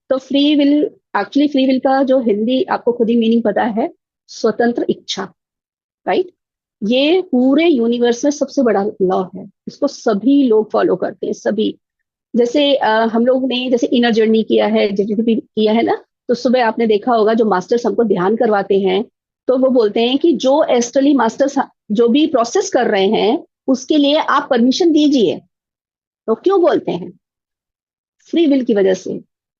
तो free will, actually free will का जो हिंदी आपको खुद ही मीनिंग पता है, स्वतंत्र इच्छा, राइट। ये पूरे यूनिवर्स में सबसे बड़ा लॉ है, इसको सभी लोग फॉलो करते हैं, सभी। जैसे हम लोग ने जैसे इनर जर्नी किया है, जीटीपी किया है ना, तो सुबह आपने देखा होगा जो मास्टर्स हमको ध्यान करवाते हैं, तो वो बोलते हैं कि जो एस्ट्रली मास्टर्स जो भी प्रोसेस कर रहे हैं उसके लिए आप परमिशन दीजिए। तो क्यों बोलते हैं? फ्री विल की वजह से।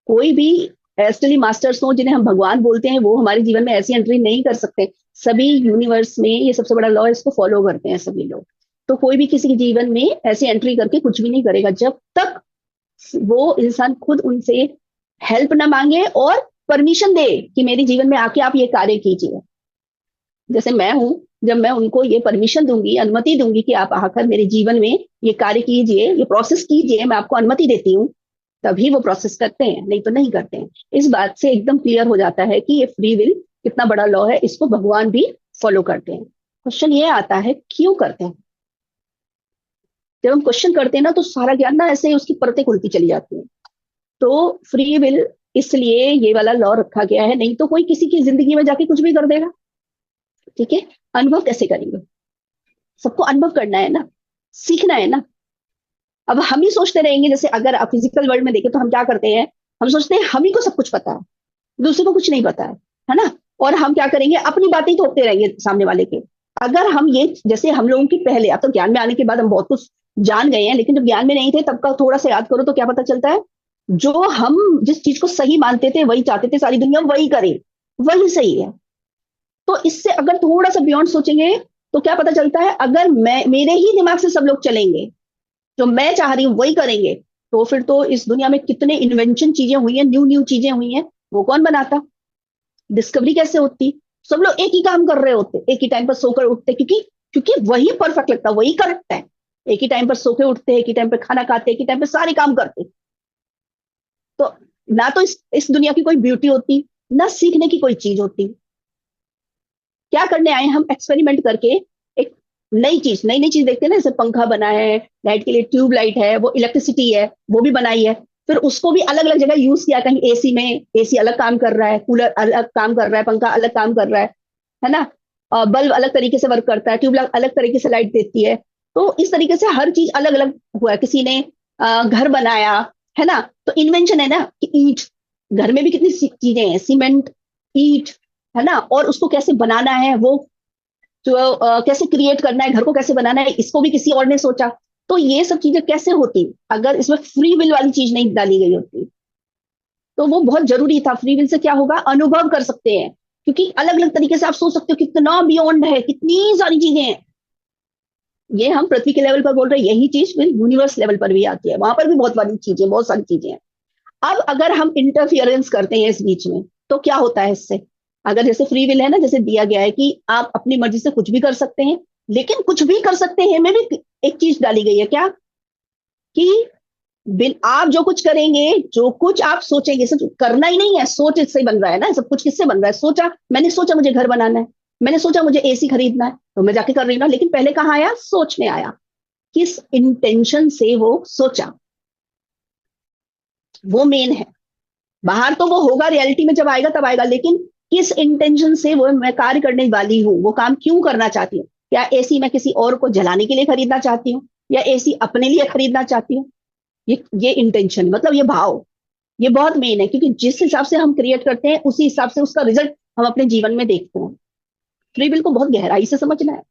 कोई भी एस्ट्रली मास्टर्स हो जिन्हें हम भगवान बोलते हैं, वो हमारे जीवन में ऐसी एंट्री नहीं कर सकते। सभी यूनिवर्स में ये सबसे बड़ा लॉ है, इसको फॉलो करते हैं सभी लोग। तो कोई भी किसी के जीवन में ऐसी एंट्री करके कुछ भी नहीं करेगा जब तक वो इंसान खुद उनसे हेल्प ना मांगे और परमिशन दे कि मेरे जीवन में आके आप ये कार्य कीजिए। जैसे मैं हूं, जब मैं उनको ये परमिशन दूंगी, अनुमति दूंगी कि आप आकर मेरे जीवन में ये कार्य कीजिए, ये प्रोसेस कीजिए, मैं आपको अनुमति देती हूँ, तभी वो प्रोसेस करते हैं, नहीं तो नहीं करते हैं। इस बात से एकदम क्लियर हो जाता है कि ये फ्री विल कितना बड़ा लॉ है, इसको भगवान भी फॉलो करते हैं। क्वेश्चन ये आता है क्यों करते हैं? जब हम क्वेश्चन करते हैं ना, तो सारा ज्ञान ना ऐसे उसकी परतें खुलती चली जाती है। तो फ्री विल इसलिए ये वाला लॉ रखा गया है, नहीं तो कोई किसी की जिंदगी में जाके कुछ भी कर देगा। ठीक है, अनुभव कैसे करेंगे? सबको अनुभव करना है ना, सीखना है ना। अब हम ही सोचते रहेंगे, जैसे अगर आप फिजिकल वर्ल्ड में देखें तो हम क्या करते हैं, हम सोचते हैं हम ही को सब कुछ पता है, दूसरे को कुछ नहीं पता है ना। और हम क्या करेंगे, अपनी बातें ही थोपते रहेंगे सामने वाले के। अगर हम ये, जैसे हम लोगों की पहले, अब तो ज्ञान में आने के बाद हम बहुत कुछ जान गए हैं, लेकिन जब ज्ञान में नहीं थे तब का थोड़ा सा याद करो तो क्या पता चलता है। जो हम जिस चीज को सही मानते थे, वही चाहते थे सारी दुनिया वही करे, वही सही है। तो इससे अगर थोड़ा सा बियॉन्ड सोचेंगे तो क्या पता चलता है, अगर मैं, मेरे ही दिमाग से सब लोग चलेंगे, जो मैं चाह रही हूँ वही करेंगे, तो फिर तो इस दुनिया में कितने इन्वेंशन चीजें हुई हैं, न्यू न्यू चीजें हुई हैं, वो कौन बनाता, डिस्कवरी कैसे होती। सब लोग एक ही काम कर रहे होते, एक ही टाइम पर सोकर उठते, क्योंकि क्योंकि वही परफेक्ट लगता, वही करेक्ट है। एक ही टाइम पर सो के उठते, एक ही टाइम पर खाना खाते, एक ही टाइम पर सारे काम करते। तो ना तो इस दुनिया की कोई ब्यूटी होती, ना सीखने की कोई चीज होती। क्या करने आए हम, एक्सपेरिमेंट करके एक नई नई चीज देखते हैं ना, जैसे पंखा बना है, लाइट के लिए ट्यूब लाइट है, वो इलेक्ट्रिसिटी है, वो भी बनाई है। फिर उसको भी अलग अलग जगह यूज किया, कहीं एसी में, एसी अलग काम कर रहा है, कूलर अलग काम कर रहा है, पंखा अलग काम कर रहा है ना। बल्ब अलग तरीके से वर्क करता है, ट्यूब अलग तरीके से लाइट देती है। तो इस तरीके से हर चीज अलग अलग हुआ है। किसी ने घर बनाया, है ना। तो इन्वेंशन है ना कि ईंट, घर में भी कितनी चीजें हैं, सीमेंट, ईंट, है ना। और उसको कैसे बनाना है, वो जो कैसे क्रिएट करना है, घर को कैसे बनाना है, इसको भी किसी और ने सोचा। तो ये सब चीजें कैसे होती अगर इसमें फ्री विल वाली चीज नहीं डाली गई होती। तो वो बहुत जरूरी था। फ्री विल से क्या होगा, अनुभव कर सकते हैं, क्योंकि अलग अलग तरीके से आप सोच सकते हो, कितना बियॉन्ड है, कितनी सारी चीजें हैं। ये हम पृथ्वी के लेवल पर बोल रहे हैं, यही चीज फिर यूनिवर्स लेवल पर भी आती है, वहां पर भी बहुत सारी चीजें, बहुत सारी चीजें हैं। अब अगर हम इंटरफियरेंस करते हैं इस बीच में, तो क्या होता है इससे? अगर जैसे फ्री विल है ना, जैसे दिया गया है कि आप अपनी मर्जी से कुछ भी कर सकते हैं, लेकिन कुछ भी कर सकते हैं में भी एक चीज डाली गई है, क्या? कि बिन आप जो कुछ करेंगे, जो कुछ आप सोचेंगे, सब करना ही नहीं है, सोच इससे बन रहा है ना, सब कुछ किससे बन रहा है? सोचा, मैंने सोचा मुझे घर बनाना है, मैंने सोचा मुझे एसी खरीदना है, तो मैं जाके कर रही हूँ ना। लेकिन पहले कहाँ आया, सोच में आया। किस इंटेंशन से वो सोचा, वो मेन है। बाहर तो वो होगा, रियलिटी में जब आएगा तब आएगा, लेकिन किस इंटेंशन से वो मैं कार्य करने वाली हूँ, वो काम क्यों करना चाहती हूँ। क्या एसी मैं किसी और को जलाने के लिए खरीदना चाहती हूँ, या एसी अपने लिए खरीदना चाहती हूँ? ये इंटेंशन, मतलब ये भाव, ये बहुत मेन है, क्योंकि जिस हिसाब से हम क्रिएट करते हैं उसी हिसाब से उसका रिजल्ट हम अपने जीवन में देखते हैं। फ्री विल को बहुत गहराई से समझना है।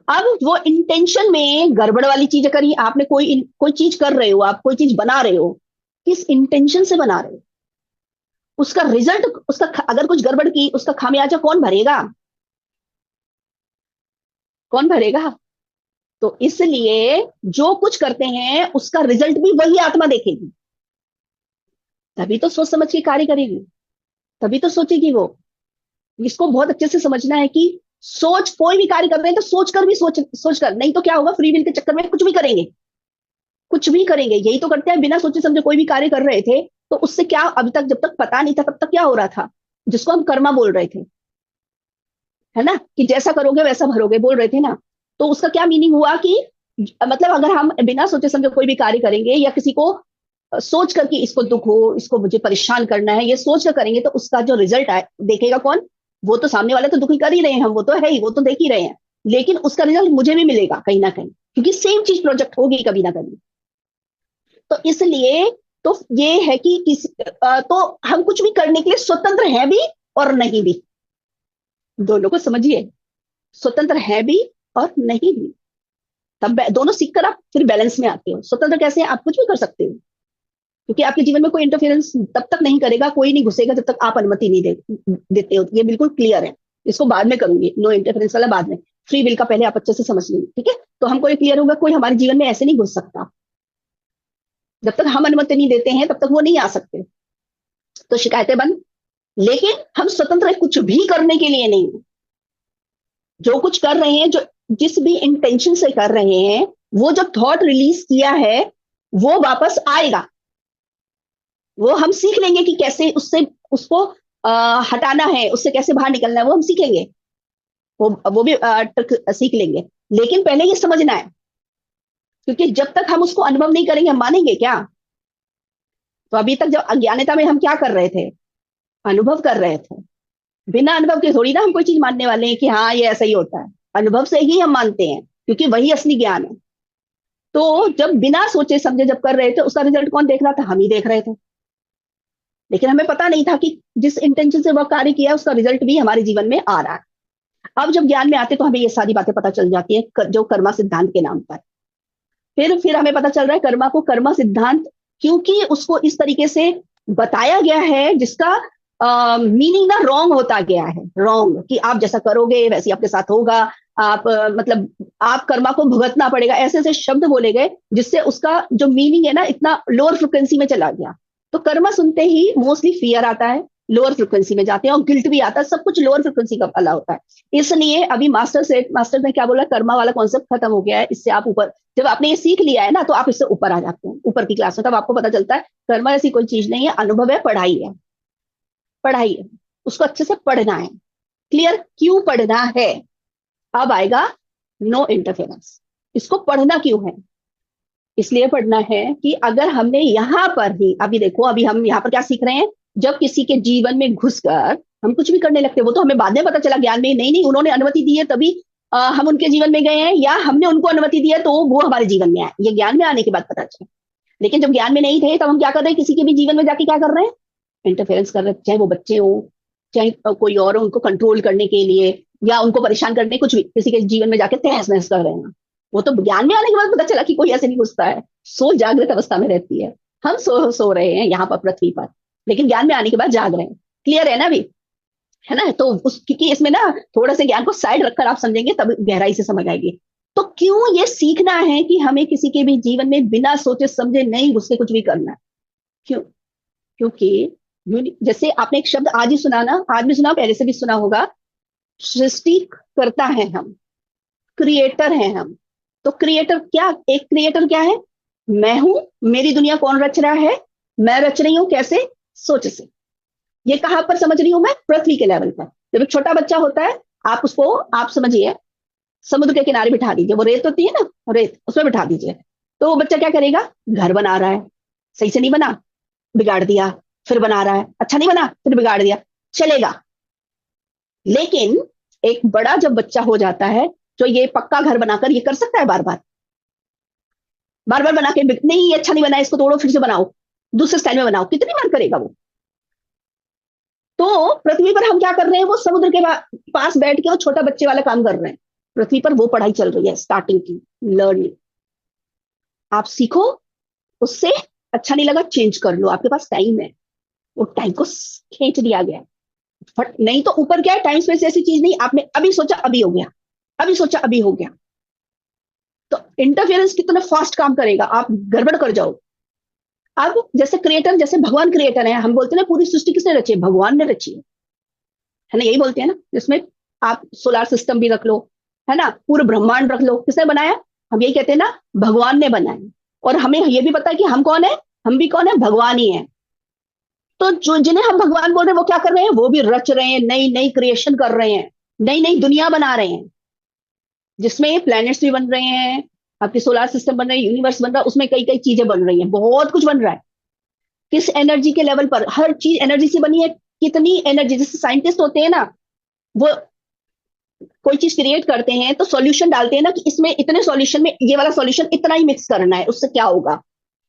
अब वो इंटेंशन में गड़बड़ वाली चीज, अगर ये आपने कोई चीज कर रहे हो, आप कोई चीज बना रहे हो, किस इंटेंशन से बना रहे हो, उसका रिजल्ट, उसका अगर कुछ गड़बड़ की, उसका खामियाजा कौन भरेगा? कौन भरेगा? तो इसलिए जो कुछ करते हैं उसका रिजल्ट भी वही आत्मा देखेगी, तभी तो सोच समझ के कार्य करेगी, तभी तो सोचेगी वो। इसको बहुत अच्छे से समझना है कि सोच, कोई भी कार्य कर रहे हैं तो सोच कर भी, सोच कर, नहीं तो क्या होगा, फ्री विल के चक्कर में कुछ भी करेंगे, कुछ भी करेंगे। यही तो करते हैं, बिना सोचे समझे कोई भी कार्य कर रहे थे, तो उससे क्या, अभी तक जब तक पता नहीं था तब तक क्या हो रहा था, जिसको हम कर्मा बोल रहे थे, है ना, कि जैसा करोगे वैसा भरोगे, बोल रहे थे ना। तो उसका क्या मीनिंग हुआ कि मतलब अगर हम बिना सोचे समझे कोई भी कार्य करेंगे, या किसी को सोच कर कि इसको दुख हो, इसको मुझे परेशान करना है, ये सोच कर करेंगे तो उसका जो रिजल्ट आए देखेगा कौन? वो तो सामने वाले तो दुखी कर ही रहे हैं, हम वो तो है ही, वो तो देख ही रहे हैं, लेकिन उसका रिजल्ट मुझे भी मिलेगा कहीं ना कहीं, क्योंकि सेम चीज प्रोजेक्ट होगी कभी ना कभी। तो इसलिए तो ये है कि तो हम कुछ भी करने के लिए स्वतंत्र हैं भी और नहीं भी, दोनों को समझिए, स्वतंत्र है भी और नहीं भी। तब दोनों सीखकर आप फिर बैलेंस में आते हो। स्वतंत्र कैसे है? आप कुछ भी कर सकते हो, क्योंकि आपके जीवन में कोई इंटरफेरेंस तब तक नहीं करेगा, कोई नहीं घुसेगा जब तक आप अनुमति नहीं देते हो, ये बिल्कुल क्लियर है। इसको बाद में करूंगी, नो इंटरफेरेंस वाला बाद में। फ्री विल का पहले आप अच्छे से समझ लीजिए, ठीक है? तो हमको ये क्लियर होगा, कोई हमारे जीवन में ऐसे नहीं घुस सकता, जब तक हम अनुमति नहीं देते हैं तब तक वो नहीं आ सकते। तो शिकायतें बंद। लेकिन हम स्वतंत्र कुछ भी करने के लिए नहीं, जो कुछ कर रहे हैं, जो जिस भी इंटेंशन से कर रहे हैं, वो जो थॉट रिलीज किया है वो वापस आएगा। वो हम सीख लेंगे कि कैसे उससे उसको हटाना है, उससे कैसे बाहर निकलना है, वो हम सीखेंगे। वो भी ट्रिक सीख लेंगे। लेकिन पहले ये समझना है, क्योंकि जब तक हम उसको अनुभव नहीं करेंगे हम मानेंगे क्या? तो अभी तक जब अज्ञानता में हम क्या कर रहे थे? अनुभव कर रहे थे। बिना अनुभव के थोड़ी ना हम कोई चीज मानने वाले हैं कि हाँ ये ऐसा ही होता है। अनुभव से ही हम मानते हैं, क्योंकि वही असली ज्ञान है। तो जब बिना सोचे समझे जब कर रहे थे, उसका रिजल्ट कौन देख रहा था? हम ही देख रहे थे। लेकिन हमें पता नहीं था कि जिस इंटेंशन से वह कार्य किया उसका रिजल्ट भी हमारे जीवन में आ रहा है। अब जब ज्ञान में आते तो हमें ये सारी बातें पता चल जाती है, जो कर्मा सिद्धांत के नाम पर। फिर हमें पता चल रहा है कर्मा को कर्मा सिद्धांत, क्योंकि उसको इस तरीके से बताया गया है जिसका मीनिंग ना रॉन्ग होता गया है। रॉन्ग कि आप जैसा करोगे वैसे आपके साथ होगा, आप मतलब आप कर्मा को भुगतना पड़ेगा, ऐसे ऐसे शब्द बोले गए जिससे उसका जो मीनिंग है ना इतना लोअर फ्रिक्वेंसी में चला गया। तो कर्मा सुनते ही मोस्टली फियर आता है, लोअर फ्रिक्वेंसी में जाते हैं, और गिल्ट भी आता है, सब कुछ लोअर फ्रिक्वेंसी का वाला होता है। इसलिए अभी मास्टर ने क्या बोला, कर्मा वाला कॉन्सेप्ट खत्म हो गया है, इससे आप ऊपर, जब आपने ये सीख लिया है ना तो आप इससे ऊपर आ जाते हैं, ऊपर की क्लास में। तब आपको पता चलता है कर्मा ऐसी कोई चीज नहीं है, अनुभव है, पढ़ाई है। पढ़ाई है, उसको अच्छे से पढ़ना है। क्लियर? क्यों पढ़ना है? अब आएगा नो इंटरफेरेंस। इसको पढ़ना क्यों है? इसलिए पढ़ना है कि अगर हमने यहां पर ही, अभी देखो अभी हम यहाँ पर क्या सीख रहे हैं, जब किसी के जीवन में घुसकर हम कुछ भी करने लगते हैं, वो तो हमें बाद में पता चला ज्ञान में, नहीं नहीं उन्होंने अनुमति दी है तभी हम उनके जीवन में गए हैं, या हमने उनको अनुमति दी है तो वो हमारे जीवन में आए, ये ज्ञान में आने के बाद पता चला। लेकिन जब ज्ञान में नहीं थे तब हम क्या कर रहे हैं? किसी के भी जीवन में जाके क्या कर रहे हैं? इंटरफेरेंस कर रहे हैं, चाहे वो बच्चे हो, चाहे कोई और हो, उनको कंट्रोल करने के लिए या उनको परेशान करने, कुछ भी किसी के जीवन में जाके तहस नहस कर रहे हैं। वो तो ज्ञान में आने के बाद पता चला कि कोई ऐसे नहीं घुसता है। सोल जागृत अवस्था में रहती है, हम सो रहे हैं यहाँ पर पृथ्वी पर, लेकिन ज्ञान में आने के बाद जाग रहे हैं। क्लियर है ना अभी? है ना? तो उस क्योंकि इसमें ना थोड़ा सा ज्ञान को साइड रखकर आप समझेंगे तब गहराई से समझ आएगी। तो क्यों ये सीखना है कि हमें किसी के भी जीवन में बिना सोचे समझे नहीं घुस के कुछ भी करना है? क्यों? क्योंकि जैसे आपने एक शब्द आज ही सुना ना, आज भी सुना, पहले से भी सुना होगा, सृष्टि करता है हम, क्रिएटर हैं हम। तो क्रिएटर क्या, एक क्रिएटर क्या है? मैं हूं, मेरी दुनिया कौन रच रहा है? मैं रच रही हूं। कैसे? सोच से। ये कहां पर समझ रही हूं मैं? पृथ्वी के लेवल पर। जब एक छोटा बच्चा होता है, आप उसको, आप समझिए, समुद्र के किनारे बिठा दीजिए, वो रेत होती है ना, रेत, उसमें बिठा दीजिए। तो वो बच्चा क्या करेगा? घर बना रहा है, सही से नहीं बना, बिगाड़ दिया, फिर बना रहा है, अच्छा नहीं बना, फिर बिगाड़ दिया, चलेगा। लेकिन एक बड़ा जब बच्चा हो जाता है, तो ये पक्का घर बनाकर ये कर सकता है, बार बार बार बार बना के, नहीं ये अच्छा नहीं बना, इसको तोड़ो फिर से बनाओ, दूसरे स्टाइल में बनाओ, कितनी बार करेगा वो? तो पृथ्वी पर हम क्या कर रहे हैं? वो समुद्र के पास बैठ के वो छोटा बच्चे वाला काम कर रहे हैं। पृथ्वी पर वो पढ़ाई चल रही है, स्टार्टिंग की लर्निंग। आप सीखो, उससे अच्छा नहीं लगा चेंज कर लो, आपके पास टाइम है। वो टाइम को खींच दिया गया है। बट नहीं तो ऊपर क्या है, टाइम स्पेस ऐसी चीज नहीं, आपने अभी सोचा अभी हो गया, अभी सोचा अभी हो गया। तो इंटरफेरेंस कितना फास्ट काम करेगा, आप गड़बड़ कर जाओ। अब जैसे क्रिएटर, जैसे भगवान क्रिएटर है, हम बोलते हैं ना पूरी सृष्टि किसने रची है? भगवान ने रची है ना, यही बोलते हैं ना। जिसमें आप सोलार सिस्टम भी रख लो, है ना, पूरा ब्रह्मांड रख लो, किसने बनाया? हम यही कहते हैं ना, भगवान ने बनाया। और हमें ये भी पता है कि हम कौन है, हम भी कौन है? भगवान ही है। तो जो जिन्हें हम भगवान बोल रहे हैं वो क्या कर रहे हैं? वो भी रच रहे हैं, नई नई क्रिएशन कर रहे हैं, नई नई दुनिया बना रहे हैं, जिसमें प्लैनेट्स भी बन रहे हैं, आपके सोलार सिस्टम बन रहे हैं, यूनिवर्स बन रहा है, उसमें कई कई चीजें बन रही हैं, बहुत कुछ बन रहा है। किस एनर्जी के लेवल पर, हर चीज एनर्जी से बनी है, कितनी एनर्जी, जैसे साइंटिस्ट होते हैं ना, वो कोई चीज क्रिएट करते हैं तो सॉल्यूशन डालते हैं ना कि इसमें इतने सॉल्यूशन में ये वाला सॉल्यूशन इतना ही मिक्स करना है, उससे क्या होगा।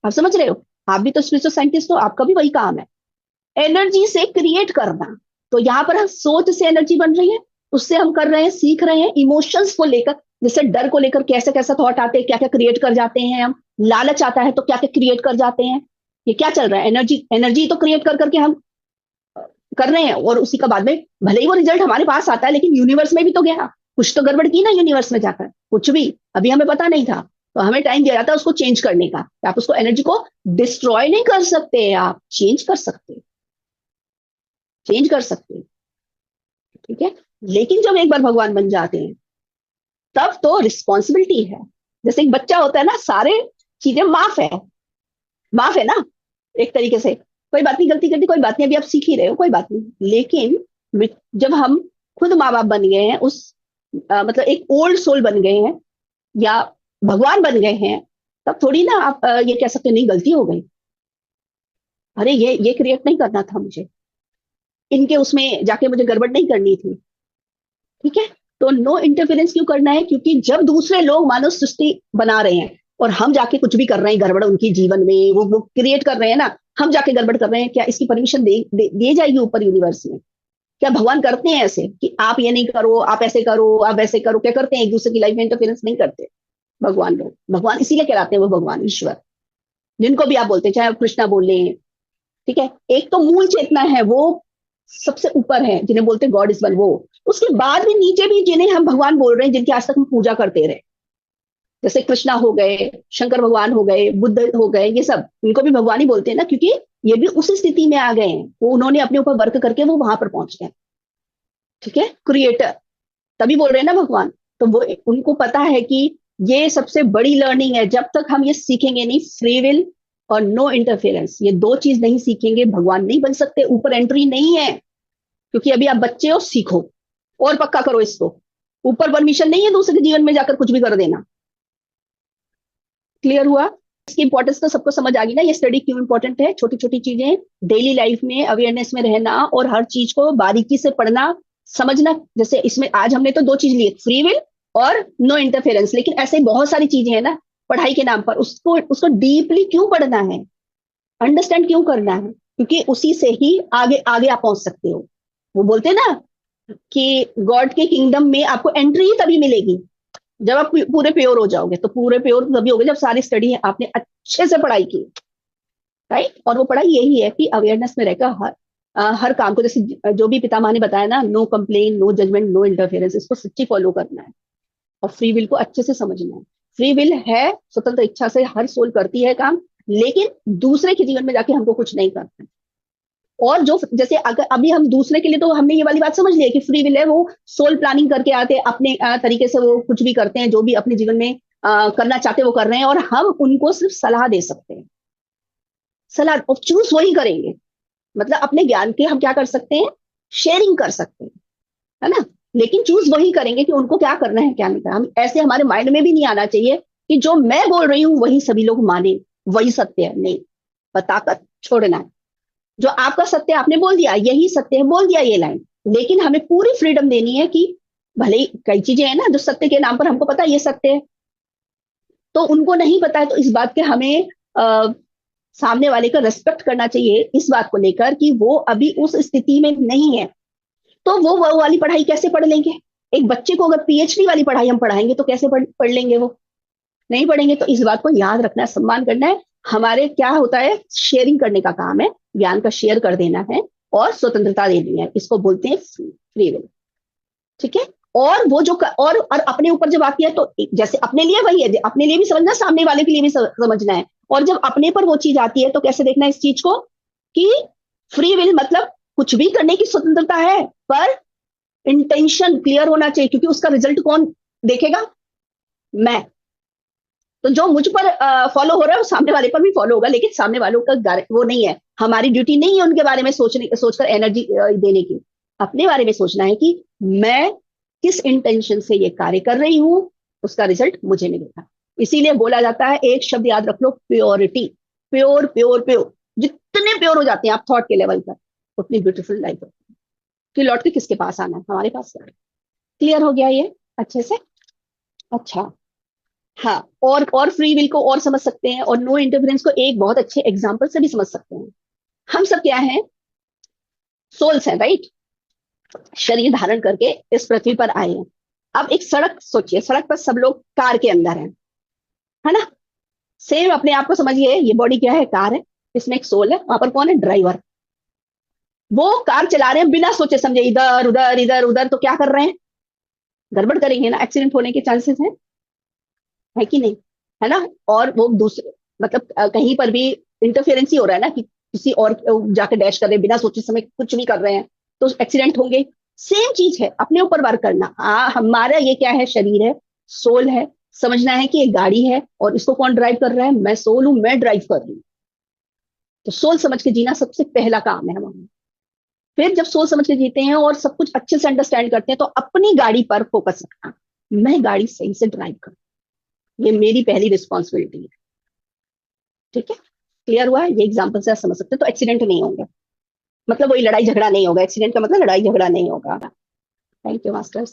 आप समझ रहे हो, आप भी तो स्पिरिचुअल साइंटिस्ट हो, आपका भी वही काम है, एनर्जी से क्रिएट करना। तो यहाँ पर हम सोच से एनर्जी बन रही है, उससे हम कर रहे हैं, सीख रहे हैं, इमोशंस को लेकर, जैसे डर को लेकर कैसे कैसा थॉट आते हैं, क्या क्या क्रिएट कर जाते हैं हम, लालच आता है तो क्या क्या क्रिएट कर जाते हैं, ये क्या चल रहा है, एनर्जी, एनर्जी तो क्रिएट कर करके हम कर रहे हैं, और उसी का बाद में भले ही वो रिजल्ट हमारे पास आता है, लेकिन यूनिवर्स में भी तो गया, कुछ तो गड़बड़ की ना यूनिवर्स में जाकर, कुछ भी अभी हमें पता नहीं था, तो हमें टाइम दिया जाता है उसको चेंज करने का। आप उसको एनर्जी को डिस्ट्रॉय नहीं कर सकते, आप चेंज कर सकते, चेंज कर सकते, ठीक है। लेकिन जब एक बार भगवान बन जाते हैं तब तो रिस्पॉन्सिबिलिटी है, जैसे एक बच्चा होता है ना, सारे चीजें माफ है, माफ है ना, एक तरीके से, कोई बात नहीं, गलती करती कोई बात नहीं, अभी आप सीख ही रहे हो, कोई बात नहीं। लेकिन जब हम खुद माँ बाप बन गए हैं, उस मतलब एक ओल्ड सोल बन गए हैं, या भगवान बन गए हैं, तब थोड़ी ना आप ये कह सकते नहीं गलती हो गई, अरे ये क्रिएट नहीं करना था मुझे, इनके उसमें जाके मुझे गड़बड़ नहीं करनी थी, ठीक है। तो नो इंटरफेरेंस क्यों करना है, क्योंकि जब दूसरे लोग मानव सृष्टि बना रहे हैं और हम जाके कुछ भी कर रहे हैं गड़बड़ उनके जीवन में, वो क्रिएट कर रहे हैं ना, हम जाके गड़बड़ कर रहे हैं, क्या इसकी परमिशन दे जाएगी ऊपर यूनिवर्स में? क्या भगवान करते हैं ऐसे कि आप ये नहीं करो, आप ऐसे करो, आप वैसे करो? क्या करते हैं? एक दूसरे की लाइफ में इंटरफेरेंस नहीं करते भगवान लोग। भगवान इसीलिए कहलाते हैं वो भगवान, ईश्वर, जिनको भी आप बोलते हैं, चाहे आप कृष्णा बोल रहे हैं, ठीक है। एक तो मूल चेतना है, वो सबसे ऊपर है, जिन्हें बोलते हैं गॉड इज वन, वो। उसके बाद भी नीचे भी जिन्हें हम भगवान बोल रहे हैं, जिनकी आज तक हम पूजा करते रहे, जैसे कृष्णा हो गए, शंकर भगवान हो गए, बुद्ध हो गए, ये सब इनको भी भगवान ही बोलते हैं ना, क्योंकि ये भी उसी स्थिति में आ गए हैं, वो उन्होंने अपने ऊपर वर्क करके वो वहां पर पहुंच गए, ठीक है, क्रिएटर, तभी बोल रहे हैं ना भगवान। तो वो, उनको पता है कि ये सबसे बड़ी लर्निंग है, जब तक हम ये सीखेंगे नहीं, फ्री विल और नो इंटरफेरेंस, ये दो चीज नहीं सीखेंगे, भगवान नहीं बन सकते, ऊपर एंट्री नहीं है। क्योंकि अभी आप बच्चे हो, सीखो और पक्का करो इसको, ऊपर परमिशन नहीं है दूसरे के जीवन में जाकर कुछ भी कर देना। क्लियर हुआ? इसकी इंपॉर्टेंस तो सबको समझ आ गई ना, ये स्टडी क्यों इंपॉर्टेंट है, छोटी छोटी चीजें डेली लाइफ में अवेयरनेस में रहना, और हर चीज को बारीकी से पढ़ना, समझना। जैसे इसमें आज हमने तो दो चीज ली, फ्री विल और नो इंटरफेरेंस, लेकिन ऐसे बहुत सारी चीजें हैं ना पढ़ाई के नाम पर, उसको उसको डीपली क्यों पढ़ना है, अंडरस्टैंड क्यों करना है, क्योंकि उसी से ही आगे आगे आप पहुंच सकते हो। वो बोलते हैं ना कि गॉड के किंगडम में आपको एंट्री ही तभी मिलेगी जब आप पूरे प्योर हो जाओगे। तो पूरे प्योर तभी होगे जब सारी स्टडी आपने अच्छे से पढ़ाई की, राइट। और वो पढ़ाई यही है कि अवेयरनेस में रहकर हर काम को, जैसे जो भी पितामह ने बताया ना, no complain, no judgement, no interference, इसको सच्ची फॉलो करना है, और फ्री विल को अच्छे से समझना है। फ्री विल है, स्वतंत्र इच्छा से हर सोल करती है काम, लेकिन दूसरे के जीवन में जाके हमको कुछ नहीं करना। और जो, जैसे अगर अभी हम दूसरे के लिए, तो हमने ये वाली बात समझ ली है कि फ्री विल है, वो सोल प्लानिंग करके आते हैं अपने तरीके से, वो कुछ भी करते हैं, जो भी अपने जीवन में करना चाहते हैं वो कर रहे हैं, और हम उनको सिर्फ सलाह दे सकते हैं, सलाह, और चूज वही करेंगे। मतलब अपने ज्ञान के हम क्या कर सकते हैं, शेयरिंग कर सकते हैं, है ना, लेकिन चूज वही करेंगे कि उनको क्या करना है क्या नहीं करना। हम ऐसे, हमारे माइंड में भी नहीं आना चाहिए कि जो मैं बोल रही हूँ वही सभी लोग माने, वही सत्य है, नहीं, बताकर छोड़ना है। जो आपका सत्य आपने बोल दिया, यही सत्य है, बोल दिया ये लाइन, लेकिन हमें पूरी फ्रीडम देनी है कि भले ही कई चीजें हैं ना जो सत्य के नाम पर हमको पता है ये सत्य है, तो उनको नहीं पता है, तो इस बात के हमें सामने वाले का रेस्पेक्ट करना चाहिए, इस बात को लेकर कि वो अभी उस स्थिति में नहीं है। तो वो वाली पढ़ाई कैसे पढ़ लेंगे? एक बच्चे को अगर पीएचडी वाली पढ़ाई हम पढ़ाएंगे तो कैसे पढ़ लेंगे? वो नहीं पढ़ेंगे। तो इस बात को याद रखना है, सम्मान करना है। हमारे क्या होता है, शेयरिंग करने का काम है, ज्ञान का शेयर कर देना है और स्वतंत्रता देनी है, इसको बोलते हैं फ्री विल, ठीक है। और वो जो और अपने ऊपर जब आती है, तो जैसे अपने लिए वही है, अपने लिए भी समझना, सामने वाले के लिए भी समझना है। और जब अपने पर वो चीज आती है तो कैसे देखना है इस चीज को, कि फ्री विल मतलब कुछ भी करने की स्वतंत्रता है, पर इंटेंशन क्लियर होना चाहिए, क्योंकि उसका रिजल्ट कौन देखेगा? मैं। तो जो मुझ पर फॉलो हो रहा है वो सामने वाले पर भी फॉलो होगा, लेकिन सामने वालों का वो नहीं है, हमारी ड्यूटी नहीं है उनके बारे में सोचकर एनर्जी देने की। अपने बारे में सोचना है कि मैं किस इंटेंशन से ये कार्य कर रही हूं, उसका रिजल्ट मुझे मिलेगा। इसीलिए बोला जाता है, एक शब्द याद रख लो, प्योरिटी। प्योर प्योर प्योर, इतने प्योर हो जाते हैं आप थॉट के लेवल पर, उतनी ब्यूटीफुल लाइफ होती है। कि लौट के किसके पास आना है, हमारे पास। क्लियर हो गया ये अच्छे से? अच्छा। हाँ, और फ्री विल को और समझ सकते हैं, और नो इंटरफेरेंस को एक बहुत अच्छे एग्जाम्पल से भी समझ सकते हैं। हम सब क्या है, सोल्स है, राइट? शरीर धारण करके इस पृथ्वी पर आए हैं। अब एक सड़क सोचिए, सड़क पर सब लोग कार के अंदर हैं, है ना? सेम अपने आप को समझिए, ये बॉडी क्या है, कार है, इसमें एक सोल है, वहां पर कौन है, ड्राइवर। वो कार चला रहे हैं बिना सोचे समझे, इधर उधर इधर उधर, तो क्या कर रहे हैं, गड़बड़ करेंगे ना, एक्सीडेंट होने के चांसेस है कि नहीं? है ना? और वो दूसरे, मतलब कहीं पर भी इंटरफेरेंस ही हो रहा है ना, कि किसी और जाके डैश कर रहे हैं बिना सोचे समय, कुछ भी कर रहे हैं, तो एक्सीडेंट होंगे। सेम चीज है, अपने ऊपर वर्क करना। हमारा ये क्या है, शरीर है, सोल है, समझना है कि ये गाड़ी है, और इसको कौन ड्राइव कर रहा है, मैं सोल हूं, मैं ड्राइव कर रही हूँ। तो सोल समझ के जीना सबसे पहला काम है हमारा। फिर जब सोच समझ के जीते हैं और सब कुछ अच्छे से अंडरस्टैंड करते हैं, तो अपनी गाड़ी पर फोकस रखना, मैं गाड़ी सही से ड्राइव करूँ, ये मेरी पहली रिस्पॉन्सिबिलिटी है। ठीक है? क्लियर हुआ? ये एग्जाम्पल से आप समझ सकते हैं, तो एक्सीडेंट नहीं होंगे, मतलब वही लड़ाई झगड़ा नहीं होगा, एक्सीडेंट का मतलब लड़ाई झगड़ा नहीं होगा। Thank you masters.